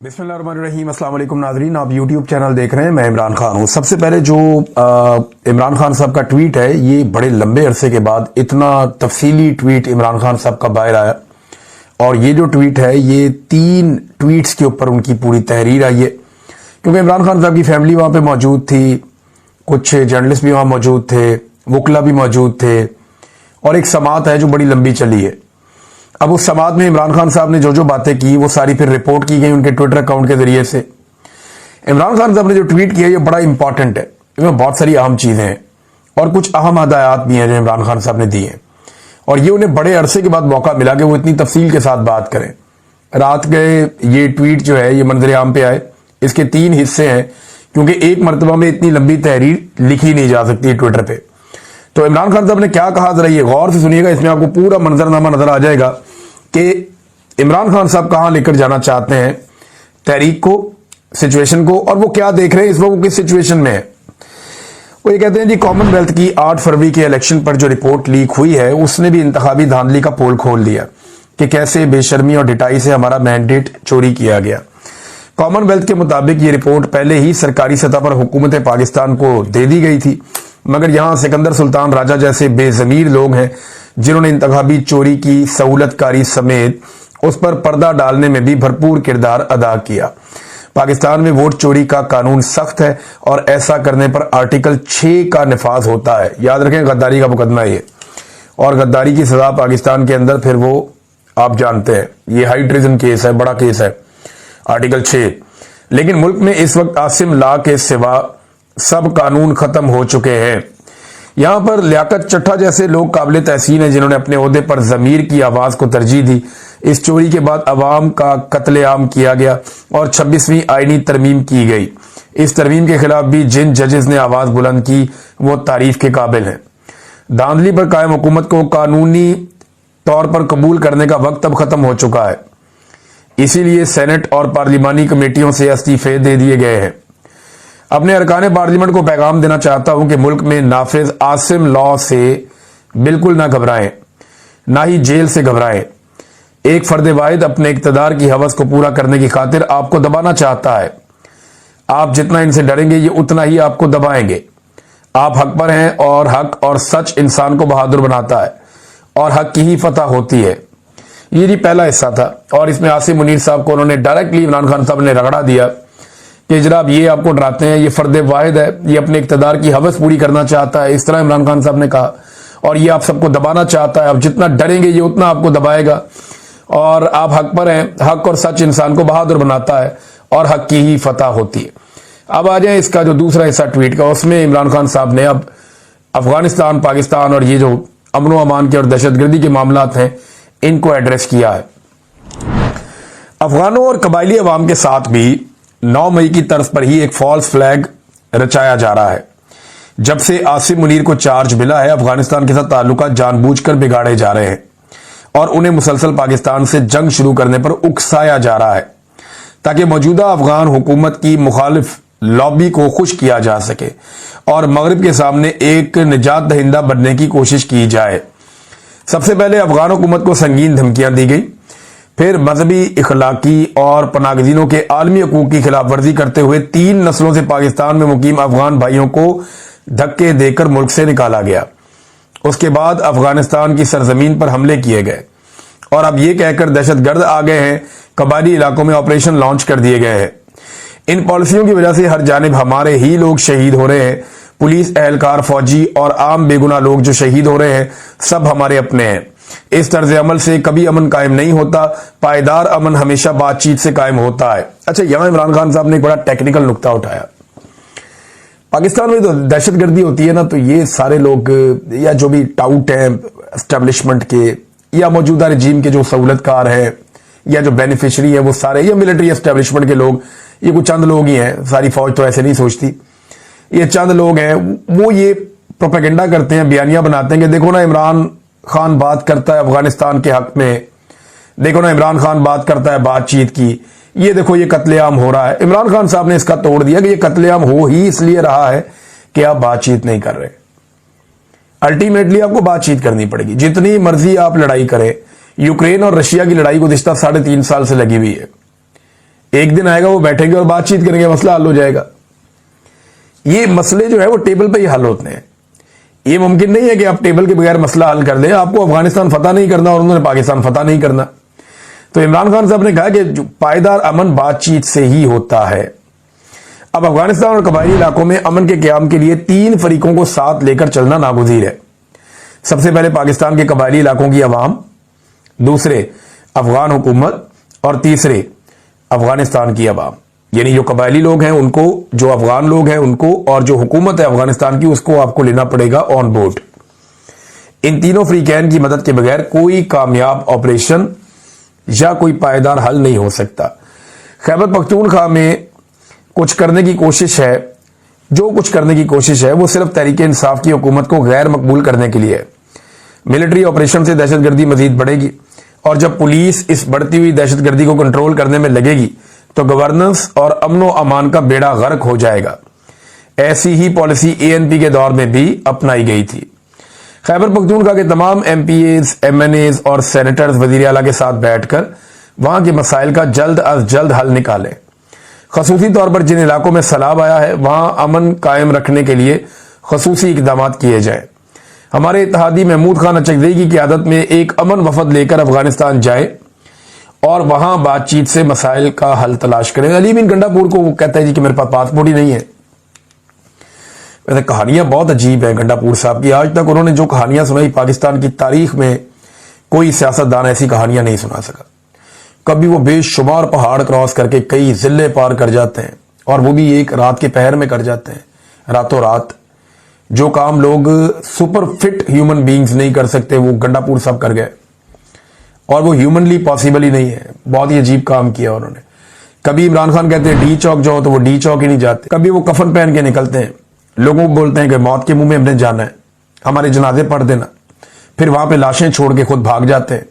बिस्मिल्लाहिर्रहमानिर्रहीम। अस्सलाम वालेकुम नाज़रीन, आप यूट्यूब चैनल देख रहे हैं। मैं इमरान खान हूँ। सबसे पहले जो इमरान खान साहब का ट्वीट है, ये बड़े लंबे अरसे के बाद इतना तफसीली ट्वीट इमरान खान साहब का बाहर आया। और ये जो ट्वीट है, ये 3 ट्वीट्स के ऊपर उनकी पूरी तहरीर आई है, क्योंकि इमरान खान साहब की फैमिली वहां पर मौजूद थी, कुछ जर्नलिस्ट भी वहां मौजूद थे, वकला भी मौजूद थे, और एक समात है जो बड़ी लंबी चली है। अब उस समात में इमरान खान साहब ने जो जो बातें की, वो सारी फिर रिपोर्ट की गई उनके ट्विटर अकाउंट के जरिए से। इमरान खान साहब ने जो ट्वीट किया, ये बड़ा इंपॉर्टेंट है। इसमें बहुत सारी अहम चीजें हैं और कुछ अहम हदायत भी हैं जो इमरान खान साहब ने दी हैं, और ये उन्हें बड़े अरसे के बाद मौका मिला कि वो इतनी तफसील के साथ बात करें। रात गए ये ट्वीट जो है, ये मंजर आम पे आए। इसके 3 हिस्से हैं, क्योंकि एक मरतबा में इतनी लंबी तहरीर लिखी नहीं जा सकती ट्विटर पे। तो इमरान खान साहब ने क्या कहा, जरा ये गौर से सुनिएगा। इसमें आपको पूरा मंजरनामा नजर आ जाएगा कि इमरान खान साहब कहां लेकर जाना चाहते हैं तहरीक को, सिचुएशन को, और वो क्या देख रहे हैं इस वक्त, वो किस सिचुएशन में है। वो ये कहते हैं जी, कॉमनवेल्थ की 8 फरवरी के इलेक्शन पर जो रिपोर्ट लीक हुई है, उसने भी इंतखाबी धांधली का पोल खोल दिया कि कैसे बेशर्मी और ढिठाई से हमारा मैंडेट चोरी किया गया। कॉमनवेल्थ के मुताबिक ये रिपोर्ट पहले ही सरकारी सतह पर हुकूमत पाकिस्तान को दे दी गई थी, मगर यहां सिकंदर सुल्तान राजा जैसे बेजमीर लोग हैं जिन्होंने इंतखाबी चोरी की सहूलतकारी समेत उस पर पर्दा डालने में भी भरपूर किरदार अदा किया। पाकिस्तान में वोट चोरी का कानून सख्त है और ऐसा करने पर आर्टिकल 6 का निफाज होता है। याद रखें, गद्दारी का मुकदमा ये, और गद्दारी की सजा पाकिस्तान के अंदर फिर वो आप जानते हैं, ये हाई ट्रेजन केस है, बड़ा केस है, आर्टिकल 6। लेकिन मुल्क में इस वक्त आसिम ला के सिवा सब कानून खत्म हो चुके हैं। यहां पर लियाकत चट्टा जैसे लोग काबिल तहसीन है, जिन्होंने अपने ओहदे पर जमीर की आवाज को तरजीह दी। इस चोरी के बाद अवाम का कत्लेआम किया गया और 26वीं आईनी तरमीम की गई। इस तरमीम के खिलाफ भी जिन जजेस ने आवाज बुलंद की, वो तारीफ के काबिल हैं। धांधली पर कायम हुकूमत को कानूनी तौर पर कबूल करने का वक्त अब खत्म हो चुका है, इसीलिए सेनेट और पार्लिमानी कमेटियों से इस्तीफे दे दिए गए हैं। अपने अरकान पार्लियामेंट को पैगाम देना चाहता हूं कि मुल्क में नाफिज आसिम लॉ से बिल्कुल ना घबराएं, ना ही जेल से घबराएं। एक फर्द वाहिद अपने इक्तदार की हवस को पूरा करने की खातिर आपको दबाना चाहता है। आप जितना इनसे डरेंगे, ये उतना ही आपको दबाएंगे। आप हक पर हैं और हक और सच इंसान को बहादुर बनाता है और हक की ही फतह होती है। ये जी पहला हिस्सा था, और इसमें आसिम मुनीर साहब को उन्होंने डायरेक्टली इमरान खान साहब ने रगड़ा दिया कि जनाब ये आपको डराते हैं, ये फर्द वाहिद है, ये अपने इक्तदार की हवस पूरी करना चाहता है। इस तरह इमरान खान साहब ने कहा, और ये आप सबको दबाना चाहता है। आप जितना डरेंगे, ये उतना आपको दबाएगा, और आप हक पर हैं। हक और सच इंसान को बहादुर बनाता है और हक की ही फतह होती है। अब आ जाए इसका जो दूसरा हिस्सा ट्वीट का, उसमें इमरान खान साहब ने अब अफगानिस्तान, पाकिस्तान और ये जो अमन व अमान के और दहशतगर्दी के मामलात हैं, इनको एड्रेस किया है। अफगानों और कबायली अवाम के साथ भी 9 मई की तर्ज पर ही एक फॉल्स फ्लैग रचाया जा रहा है। जब से आसिम मुनीर को चार्ज मिला है, अफगानिस्तान के साथ ताल्लुकात जानबूझकर बिगाड़े जा रहे हैं और उन्हें मुसलसल पाकिस्तान से जंग शुरू करने पर उकसाया जा रहा है, ताकि मौजूदा अफगान हुकूमत की मुखालिफ लॉबी को खुश किया जा सके और मगरिब के सामने एक निजात दहिंदा बनने की कोशिश की जाए। सबसे पहले अफगान हुकूमत को संगीन धमकियां दी गई, फिर मजहबी, इखलाकी और पनागजीनों के आलमी हकूक की खिलाफ वर्जी करते हुए 3 नस्लों से पाकिस्तान में मुकीम अफगान भाइयों को धक्के देकर मुल्क से निकाला गया। उसके बाद अफगानिस्तान की सरजमीन पर हमले किए गए और अब यह कहकर दहशतगर्द आ गए हैं, कबायली इलाकों में ऑपरेशन लॉन्च कर दिए गए हैं। इन पॉलिसियों की वजह से हर जानिब हमारे ही लोग शहीद हो रहे हैं। पुलिस एहलकार, फौजी और आम बेगुनाह लोग जो शहीद हो रहे हैं, सब हमारे अपने हैं। इस तर्ज अमल से कभी अमन कायम नहीं होता। पायदार अमन हमेशा बातचीत से कायम होता है। अच्छा, यहां इमरान खान साहब ने एक बड़ा टेक्निकल नुक्ता उठाया। पाकिस्तान में तो दहशतगर्दी होती है ना, तो ये सारे लोग या जो भी टाउट हैं एस्टेब्लिशमेंट के या मौजूदा रजीम के जो सहूलतकार हैं या जो बेनिफिशरी है, वो सारे या मिलिट्री एस्टेब्लिशमेंट के लोग, ये कुछ चंद लोग ही हैं। सारी फौज तो ऐसे नहीं सोचती, ये चंद लोग हैं। वो ये प्रोपेगेंडा करते हैं, बयानियां बनाते हैं कि देखो ना इमरान खान बात करता है अफगानिस्तान के हक में, देखो ना इमरान खान बात करता है बातचीत की, ये देखो ये कत्लेआम हो रहा है। इमरान खान साहब ने इसका तोड़ दिया कि ये कत्लेआम हो ही इसलिए रहा है कि आप बातचीत नहीं कर रहे। अल्टीमेटली आपको बातचीत करनी पड़ेगी, जितनी मर्जी आप लड़ाई करें। यूक्रेन और रशिया की लड़ाई गुज़िश्ता 3.5 साल से लगी हुई है। एक दिन आएगा वो बैठेंगे और बातचीत करेंगे, मसला हल हो जाएगा। ये मसले जो है वो टेबल पे ही हल होते हैं। ये मुमकिन नहीं है कि आप टेबल के बगैर मसला हल कर दें। आपको अफगानिस्तान फतह नहीं करना और उन्होंने पाकिस्तान फतह नहीं करना। तो इमरान खान साहब ने कहा कि पायदार अमन बातचीत से ही होता है। अब अफगानिस्तान और कबायली इलाकों में अमन के क्याम के लिए 3 फरीकों को साथ लेकर चलना नागुज़ीर है। सबसे पहले पाकिस्तान के कबायली इलाकों की अवाम, दूसरे अफगान हुकूमत और तीसरे अफगानिस्तान की अवाम। यानी जो कबायली लोग हैं उनको, जो अफगान लोग हैं उनको, और जो हुकूमत है अफगानिस्तान की उसको आपको लेना पड़ेगा ऑन बोर्ड। इन तीनों फ्रीकैन की मदद के बगैर कोई कामयाब ऑपरेशन या कोई पायदार हल नहीं हो सकता। खैबर पख्तूनख्वा में कुछ करने की कोशिश है, जो कुछ करने की कोशिश है वो सिर्फ तहरीक इंसाफ की हुकूमत को गैर मकबूल करने के लिए है। मिलिट्री ऑपरेशन से दहशतगर्दी मजीद बढ़ेगी और जब पुलिस इस बढ़ती हुई दहशतगर्दी को कंट्रोल करने में लगेगी तो गवर्नेंस और अमनो अमान का बेड़ा गर्क हो जाएगा। ऐसी ही पॉलिसी ANP के दौर में भी अपनाई गई थी। खैबर पख्तूनख्वा के तमाम MPAs, MNAs और सेनेटर्स वजीर आला के साथ बैठकर वहां के मसाइल का जल्द अज जल्द हल निकालें। खसूसी तौर पर जिन इलाकों में सैलाब आया है वहां अमन कायम रखने के लिए खसूसी इकदाम किए जाए। हमारे इत्तेहादी महमूद खान अचकज़ई की क़यादत में एक अमन वफद लेकर अफगानिस्तान जाए और वहां बातचीत से मसाइल का हल तलाश करें। अली बिन गंडापुर को वो कहता है जी कि मेरे पास पासपोर्ट ही नहीं है। वैसे कहानियां बहुत अजीब है गंडापुर साहब की। आज तक उन्होंने जो कहानियां सुनाई पाकिस्तान की तारीख में कोई सियासतदान ऐसी कहानियां नहीं सुना सका। कभी वो बेशुमार पहाड़ क्रॉस करके कई जिले पार कर जाते हैं और वो भी एक रात के पहर में कर जाते हैं, रातों रात। जो काम लोग सुपर फिट ह्यूमन बींग्स नहीं कर सकते वो गंडापुर साहब कर गए और वो ह्यूमनली पॉसिबल ही नहीं है। बहुत ही अजीब काम किया उन्होंने। कभी इमरान खान कहते हैं डी चौक जाओ तो वो डी चौक ही नहीं जाते। कभी वो कफन पहन के निकलते हैं, लोगों को बोलते हैं कि मौत के मुंह में हमने जाना है, हमारे जनाजे पढ़ देना, फिर वहां पे लाशें छोड़ के खुद भाग जाते हैं।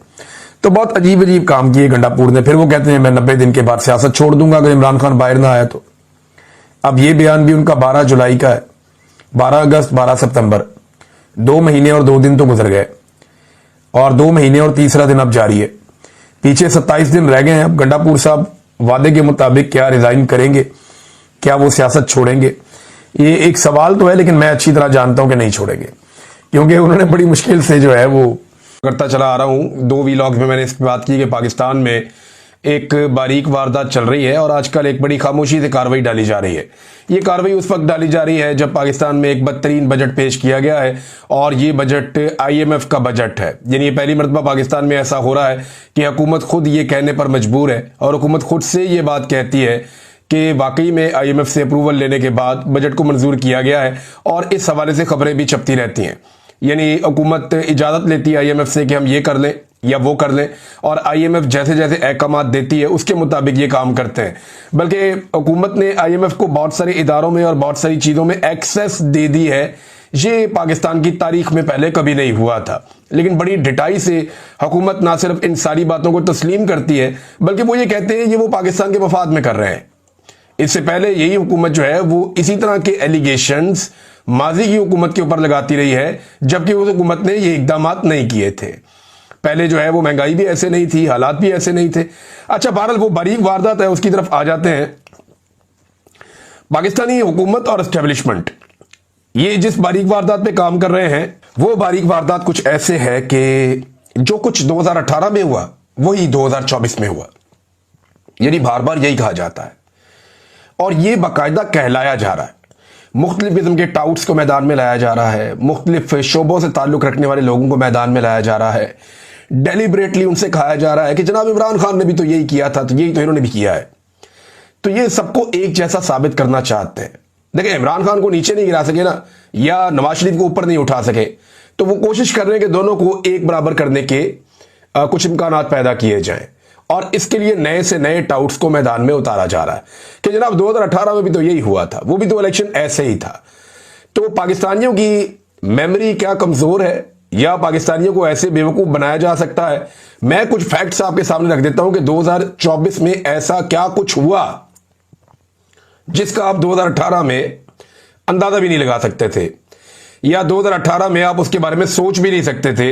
तो बहुत अजीब अजीब काम किए गंडापुर ने। फिर वो कहते हैं मैं 90 दिन के बाद सियासत छोड़ दूंगा अगर इमरान खान बाहर ना आया तो। अब ये बयान भी उनका 12 जुलाई का है। 12 अगस्त 12 सितंबर 2 महीने और 2 दिन तो गुजर गए और 2 महीने और तीसरा दिन अब जारी है। पीछे 27 दिन रह गए हैं। अब गंडापुर साहब वादे के मुताबिक क्या रिजाइन करेंगे, क्या वो सियासत छोड़ेंगे, ये एक सवाल तो है, लेकिन मैं अच्छी तरह जानता हूं कि नहीं छोड़ेंगे क्योंकि उन्होंने बड़ी मुश्किल से जो है वो करता चला आ रहा हूं। 2 वीलॉग्स में मैंने इस बात की कि पाकिस्तान में एक बारीक वारदात चल रही है और आजकल एक बड़ी खामोशी से कार्रवाई डाली जा रही है। ये कार्रवाई उस वक्त डाली जा रही है जब पाकिस्तान में एक बदतरीन बजट पेश किया गया है और ये बजट IMF का बजट है। यानी ये पहली मरतबा पाकिस्तान में ऐसा हो रहा है कि हुकूमत खुद ये कहने पर मजबूर है और हुकूमत खुद से ये बात कहती है कि वाकई में IMF से अप्रूवल लेने के बाद बजट को मंजूर किया गया है और इस हवाले से खबरें भी छपती रहती हैं। यानी हुकूमत इजाज़त लेती है IMF से कि हम ये कर लें या वो कर लें और IMF जैसे जैसे अहकामात देती है उसके मुताबिक ये काम करते हैं। बल्कि हुकूमत ने IMF को बहुत सारे इदारों में और बहुत सारी चीज़ों में एक्सेस दे दी है। ये पाकिस्तान की तारीख में पहले कभी नहीं हुआ था। लेकिन बड़ी ढिठाई से हुकूमत ना सिर्फ इन सारी बातों को तस्लीम करती है बल्कि वो ये कहते हैं ये वो पाकिस्तान के मफाद में कर रहे हैं। इससे पहले यही हुकूमत जो है वो इसी तरह के एलिगेशंस माजी की हुकूमत के ऊपर लगाती रही है जबकि उस हुकूमत ने ये इकदाम नहीं किए थे। पहले जो है वो महंगाई भी ऐसे नहीं थी, हालात भी ऐसे नहीं थे। अच्छा, बहरहाल वो बारीक वारदात है उसकी तरफ आ जाते हैं। पाकिस्तानी हुकूमत और एस्टेब्लिशमेंट ये जिस बारीक वारदात पे काम कर रहे हैं वो बारीक वारदात कुछ ऐसे है कि जो कुछ 2018 में हुआ वही 2024 में हुआ। यानी बार बार यही कहा जाता है और ये बाकायदा कहलाया जा रहा है। मुख्तलिफ किस्म के टाउट्स को मैदान में लाया जा रहा है, मुख्तलिफ शोबों से ताल्लुक रखने वाले लोगों को मैदान में लाया जा रहा है। डेलिबरेटली उनसे कहा जा रहा है कि जनाब इमरान खान ने भी तो यही किया था, तो यही तो इन्होंने भी किया है। तो ये सबको एक जैसा साबित करना चाहते हैं। देखिए, इमरान खान को नीचे नहीं गिरा सके ना या नवाज शरीफ को ऊपर नहीं उठा सके, तो वो कोशिश कर रहे हैं कि दोनों को एक बराबर करने के कुछ इम्कानात पैदा किए जाएं और इसके लिए नए से नए टाउट्स को मैदान में उतारा जा रहा है कि जनाब 2018 में भी तो यही हुआ था, वो भी तो इलेक्शन ऐसे ही था। तो पाकिस्तानियों की मेमोरी क्या कमजोर है या पाकिस्तानियों को ऐसे बेवकूफ बनाया जा सकता है? मैं कुछ फैक्ट्स आपके सामने रख देता हूं कि 2024 में ऐसा क्या कुछ हुआ जिसका आप 2018 में अंदाजा भी नहीं लगा सकते थे या 2018 में आप उसके बारे में सोच भी नहीं सकते थे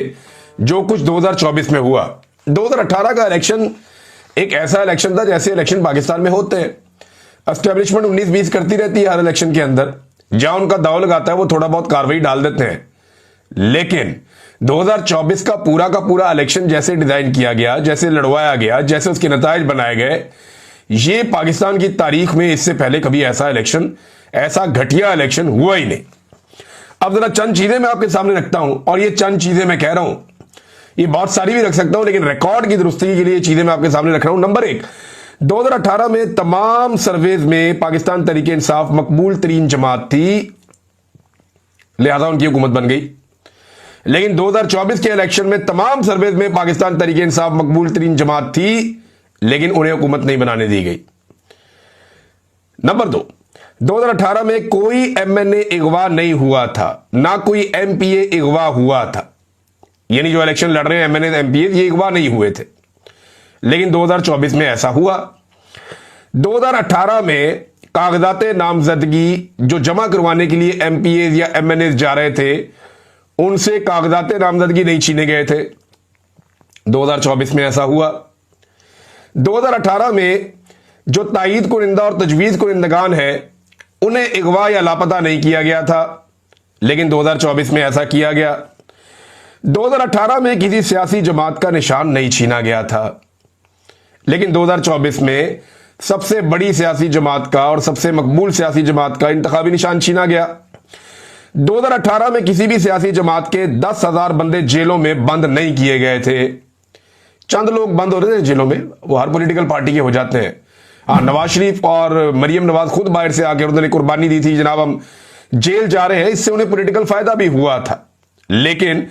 जो कुछ 2024 में हुआ। 2018 का इलेक्शन एक ऐसा इलेक्शन था जैसे इलेक्शन पाकिस्तान में होते हैं। एस्टेब्लिशमेंट 19-20 करती रहती है हर इलेक्शन के अंदर, जहां उनका दाव लगाता है वो थोड़ा बहुत कार्रवाई डाल देते हैं। लेकिन 2024 का पूरा इलेक्शन जैसे डिजाइन किया गया, जैसे लड़वाया गया, जैसे उसके नतायज बनाए गए, ये पाकिस्तान की तारीख में इससे पहले कभी ऐसा इलेक्शन, ऐसा घटिया इलेक्शन हुआ ही नहीं। अब जरा चंद चीजें मैं आपके सामने रखता हूं, और ये चंद चीजें मैं कह रहा हूं, ये बहुत सारी भी रख सकता हूं, लेकिन रिकॉर्ड की दुरुस्ती के लिए ये चीजें मैं आपके सामने रख रहा हूं। नंबर 1, 2018 में तमाम सर्वेज में पाकिस्तान तरीके इंसाफ मकबूल तरीन जमात थी, लिहाजा उनकी हुकूमत बन गई। लेकिन 2024 के इलेक्शन में तमाम सर्वेज में पाकिस्तान तरीके इंसाफ मकबूल तरीन जमात थी, लेकिन उन्हें हुकूमत नहीं बनाने दी गई। नंबर 2, 2018 में कोई एमएनए अगवा नहीं हुआ था, ना कोई एमपीए अगवा हुआ था। यानी जो इलेक्शन लड़ रहे हैं एमएनए एमपीए, ये अगवा नहीं हुए थे। लेकिन 2024 में ऐसा हुआ। 2018 में कागजात नामजदगी जो जमा करवाने के लिए एमपीए या एमएनए जा रहे थे, उनसे कागजात नामजदगी नहीं छीने गए थे। 2024 में ऐसा हुआ। 2018 में जो तायीद कुनिंदा और तजवीज़ कुनिंदगान है, उन्हें अगवा या लापता नहीं किया गया था, लेकिन 2024 में ऐसा किया गया। 2018 में किसी सियासी जमात का निशान नहीं छीना गया था, लेकिन 2024 में सबसे बड़ी सियासी जमात का और सबसे मकबूल सियासी जमात का इंतखाबी निशान छीना गया। 2018 में किसी भी सियासी जमात के 10,000 बंदे जेलों में बंद नहीं किए गए थे। चंद लोग बंद हो रहे थे जेलों में, वो हर पॉलिटिकल पार्टी के हो जाते हैं। हाँ, नवाज शरीफ और मरियम नवाज खुद बाहर से आकर उन्होंने कुर्बानी दी थी, जनाब हम जेल जा रहे हैं, इससे उन्हें पॉलिटिकल फायदा भी हुआ था। लेकिन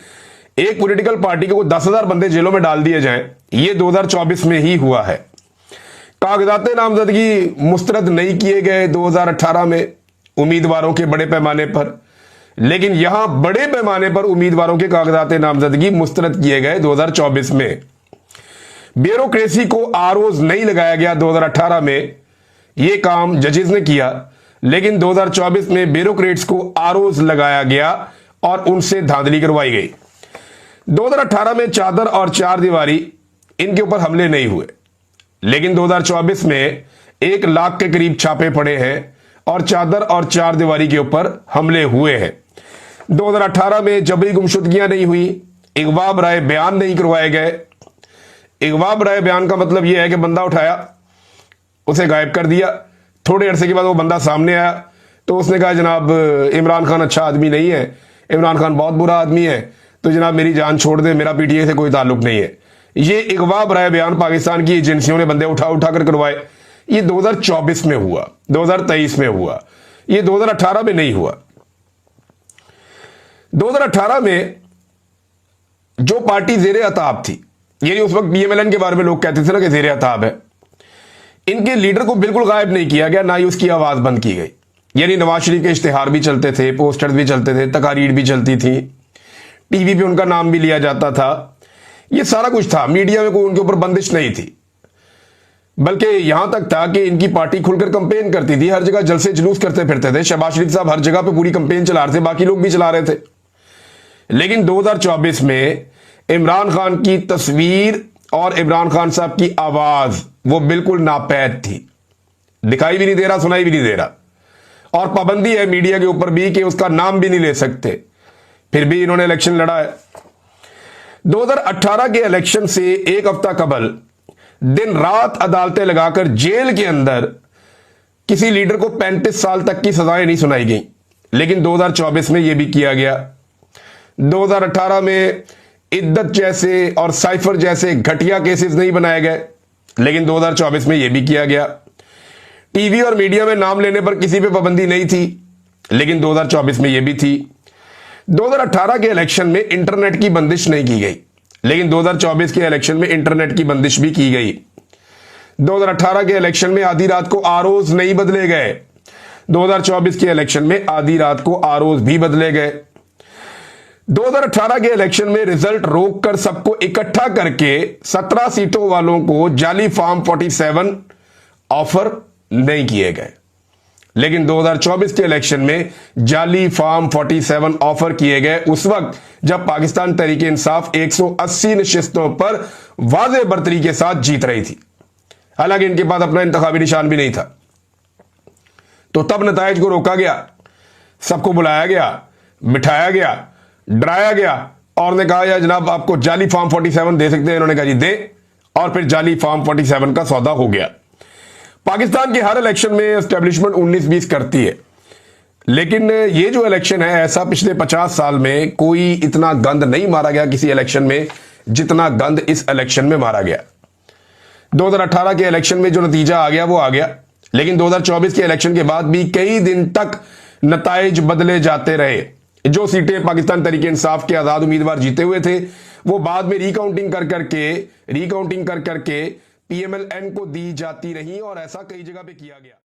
एक पॉलिटिकल पार्टी को 10,000 बंदे जेलों में डाल दिए जाएं, ये 2024 में ही हुआ है। कागजात नामजदगी मुस्तरद नहीं किए गए 2018 में उम्मीदवारों के बड़े पैमाने पर, लेकिन यहां बड़े पैमाने पर उम्मीदवारों के कागजात नामजदगी मुस्तरद किए गए 2024 में। ब्यूरोक्रेसी को आरोज नहीं लगाया गया 2018 में, यह काम जजेस ने किया, लेकिन 2024 में ब्यूरोक्रेट्स को आरोज लगाया गया और उनसे धांधली करवाई गई। 2018 में चादर और चार दीवारी, इनके ऊपर हमले नहीं हुए, लेकिन 2024 में 1 लाख के करीब छापे पड़े हैं और चादर और चार दीवारी के ऊपर हमले हुए हैं। 2018 में जबरी गुमशुदगियां नहीं हुई, अगवा बराए बयान नहीं करवाए गए। अगवा बराए बयान का मतलब यह है कि बंदा उठाया, उसे गायब कर दिया, थोड़े अरसे के बाद वो बंदा सामने आया तो उसने कहा जनाब इमरान खान अच्छा आदमी नहीं है, इमरान खान बहुत बुरा आदमी है, तो जनाब मेरी जान छोड़ दे, मेरा पीटीआई से कोई ताल्लुक नहीं है। ये अगवा बराए बयान पाकिस्तान की एजेंसियों ने बंदे उठा कर करवाए। ये 2024 में हुआ, 2023 में हुआ, ये 2018 में नहीं हुआ। 2018 में जो पार्टी जेरे अताब थी, यानी उस वक्त पीएमएलएन के बारे में लोग कहते थे ना कि जेरे अताब है, इनके लीडर को बिल्कुल गायब नहीं किया गया, ना ही उसकी आवाज बंद की गई। यानी नवाज शरीफ के इश्तिहार भी चलते थे, पोस्टर्स भी चलते थे, तकारीर भी चलती थी, टीवी पे उनका नाम भी लिया जाता था, ये सारा कुछ था। मीडिया में कोई उनके ऊपर बंदिश नहीं थी, बल्कि यहां तक था कि इनकी पार्टी खुलकर कंपेन करती थी, हर जगह जलसे जुलूस करते फिरते थे। शहबाज शरीफ साहब हर जगह पे पूरी कंपेन चला रहे थे, बाकी लोग भी चला रहे थे। लेकिन 2024 में इमरान खान की तस्वीर और इमरान खान साहब की आवाज वो बिल्कुल नापैद थी, दिखाई भी नहीं दे रहा, सुनाई भी नहीं दे रहा, और पाबंदी है मीडिया के ऊपर भी कि उसका नाम भी नहीं ले सकते, फिर भी इन्होंने इलेक्शन लड़ा है। 2018 के इलेक्शन से एक हफ्ता कबल दिन रात अदालतें लगाकर जेल के अंदर किसी लीडर को 35 साल तक की सजाएं नहीं सुनाई गई, लेकिन 2024 में यह भी किया गया। 2018 में इद्दत जैसे और साइफर जैसे घटिया केसेस नहीं बनाए गए, लेकिन 2024 में यह भी किया गया। टीवी और मीडिया में नाम लेने पर किसी पे पाबंदी नहीं थी, लेकिन 2024 में यह भी थी। 2018 के इलेक्शन में इंटरनेट की बंदिश नहीं की गई, लेकिन 2024 के इलेक्शन में इंटरनेट की बंदिश भी की गई। 2018 के इलेक्शन में आधी रात को आरओज नहीं बदले गए, 2024 के इलेक्शन में आधी रात को आरओज भी बदले गए। 2018 के इलेक्शन में रिजल्ट रोककर सबको इकट्ठा करके 17 सीटों वालों को जाली फॉर्म 47 ऑफर नहीं किए गए, लेकिन 2024 के इलेक्शन में जाली फॉर्म 47 ऑफर किए गए उस वक्त जब पाकिस्तान तहरीक इंसाफ 180 नशिस्तों पर वाज़ेह बर्तरी के साथ जीत रही थी। हालांकि इनके पास अपना इंतखाबी निशान भी नहीं था। तो तब नताइज को रोका गया, सबको बुलाया गया, बिठाया गया, डराया गया और ने कहा यार जनाब आपको जाली फॉर्म 47 दे सकते हैं। इन्होंने कहा जी दे, और फिर जाली फॉर्म 47 का सौदा हो गया। पाकिस्तान के हर इलेक्शन में एस्टेब्लिशमेंट 19-20 करती है, लेकिन ये जो इलेक्शन है ऐसा पिछले 50 साल में कोई इतना गंद नहीं मारा गया किसी इलेक्शन में जितना गंद इस इलेक्शन में मारा गया। 2018 के इलेक्शन में जो नतीजा आ गया वो आ गया, लेकिन 2024 के इलेक्शन के बाद भी कई दिन तक नताइज बदले जाते रहे। जो सीटें पाकिस्तान तहरीक इंसाफ के आजाद उम्मीदवार जीते हुए थे वो बाद में रिकाउंटिंग कर करके PMLN को दी जाती रही और ऐसा कई जगह पे किया गया।